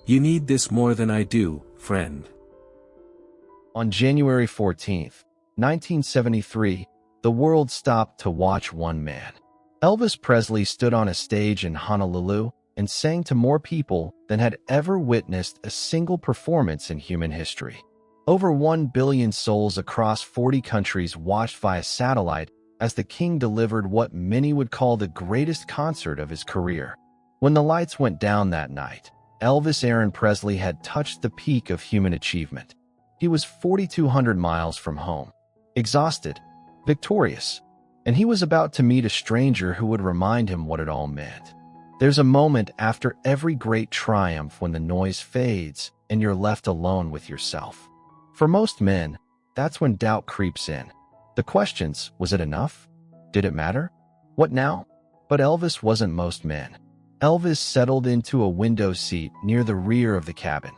You need this more than I do, friend. On January 14th, 1973, the world stopped to watch one man. Elvis Presley stood on a stage in Honolulu and sang to more people than had ever witnessed a single performance in human history. Over 1 billion souls across 40 countries watched via satellite as the king delivered what many would call the greatest concert of his career. When the lights went down that night, Elvis Aaron Presley had touched the peak of human achievement. He was 4,200 miles from home, exhausted, victorious, and he was about to meet a stranger who would remind him what it all meant. There's a moment after every great triumph when the noise fades and you're left alone with yourself. For most men, that's when doubt creeps in. The questions, was it enough? Did it matter? What now? But Elvis wasn't most men. Elvis settled into a window seat near the rear of the cabin.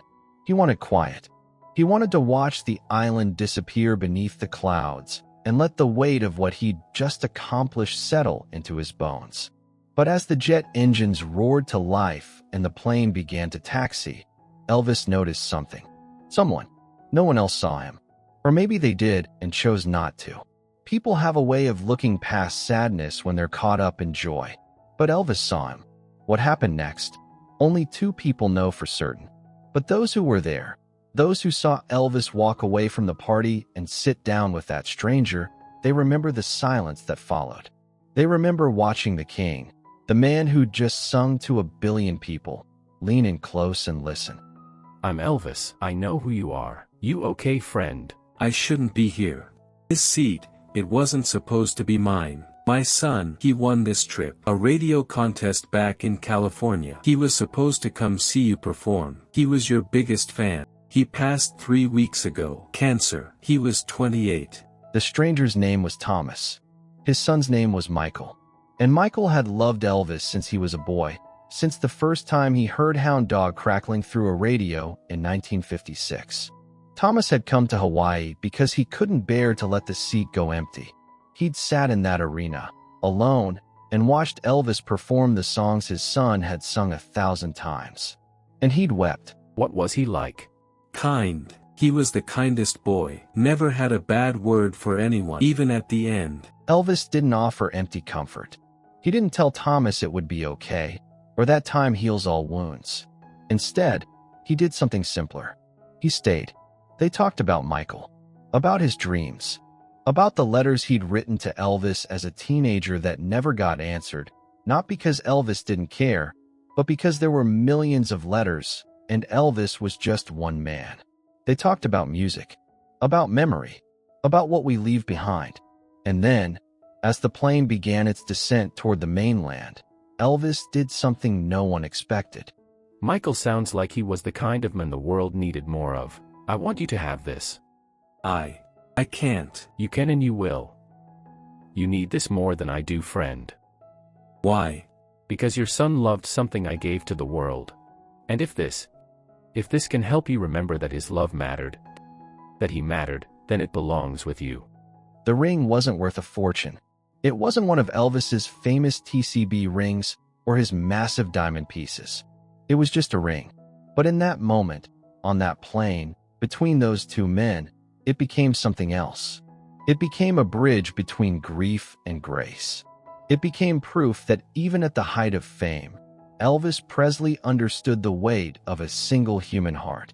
He wanted quiet. He wanted to watch the island disappear beneath the clouds and let the weight of what he'd just accomplished settle into his bones. But as the jet engines roared to life and the plane began to taxi, Elvis noticed something. Someone. No one else saw him. Or maybe they did and chose not to. People have a way of looking past sadness when they're caught up in joy. But Elvis saw him. What happened next? Only 2 people know for certain. But those who were there, those who saw Elvis walk away from the party and sit down with that stranger, they remember the silence that followed. They remember watching the king, the man who'd just sung to 1 billion people, lean in close and listen. I'm Elvis. I know who you are. You okay, friend? I shouldn't be here. This seat, it wasn't supposed to be mine. My son, he won this trip. A radio contest back in California. He was supposed to come see you perform. He was your biggest fan. He passed 3 weeks ago. Cancer. He was 28. The stranger's name was Thomas. His son's name was Michael. And Michael had loved Elvis since he was a boy, since the first time he heard hound dog crackling through a radio in 1956. Thomas had come to Hawaii because he couldn't bear to let the seat go empty. He'd sat in that arena, alone, and watched Elvis perform the songs his son had sung 1,000 times. And he'd wept. What was he like? Kind. He was the kindest boy. Never had a bad word for anyone, even at the end. Elvis didn't offer empty comfort. He didn't tell Thomas it would be okay, or that time heals all wounds. Instead, he did something simpler. He stayed. They talked about Michael, about his dreams, about the letters he'd written to Elvis as a teenager that never got answered, not because Elvis didn't care, but because there were millions of letters, and Elvis was just one man. They talked about music, about memory, about what we leave behind. And then, as the plane began its descent toward the mainland, Elvis did something no one expected. Michael sounds like he was the kind of man the world needed more of. I want you to have this. I can't. You can and you will. You need this more than I do, friend. Why? Because your son loved something I gave to the world. And if this can help you remember that his love mattered, that he mattered, then it belongs with you. The ring wasn't worth a fortune. It wasn't one of Elvis's famous TCB rings or his massive diamond pieces. It was just a ring. But in that moment, on that plane, between those 2 men, it became something else. It became a bridge between grief and grace. It became proof that even at the height of fame, Elvis Presley understood the weight of a single human heart.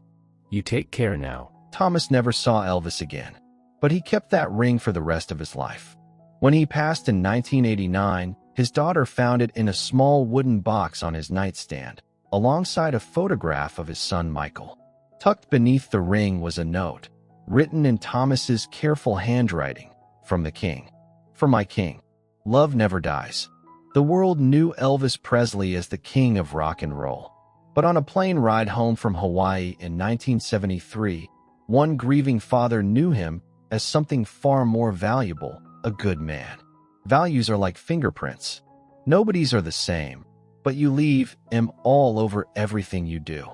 You take care now. Thomas never saw Elvis again, but he kept that ring for the rest of his life. When he passed in 1989, his daughter found it in a small wooden box on his nightstand, alongside a photograph of his son Michael. Tucked beneath the ring was a note, written in Thomas's careful handwriting, from the king. For my king, love never dies. The world knew Elvis Presley as the king of rock and roll. But on a plane ride home from Hawaii in 1973, one grieving father knew him as something far more valuable, a good man. Values are like fingerprints. Nobody's are the same, but you leave them all over everything you do.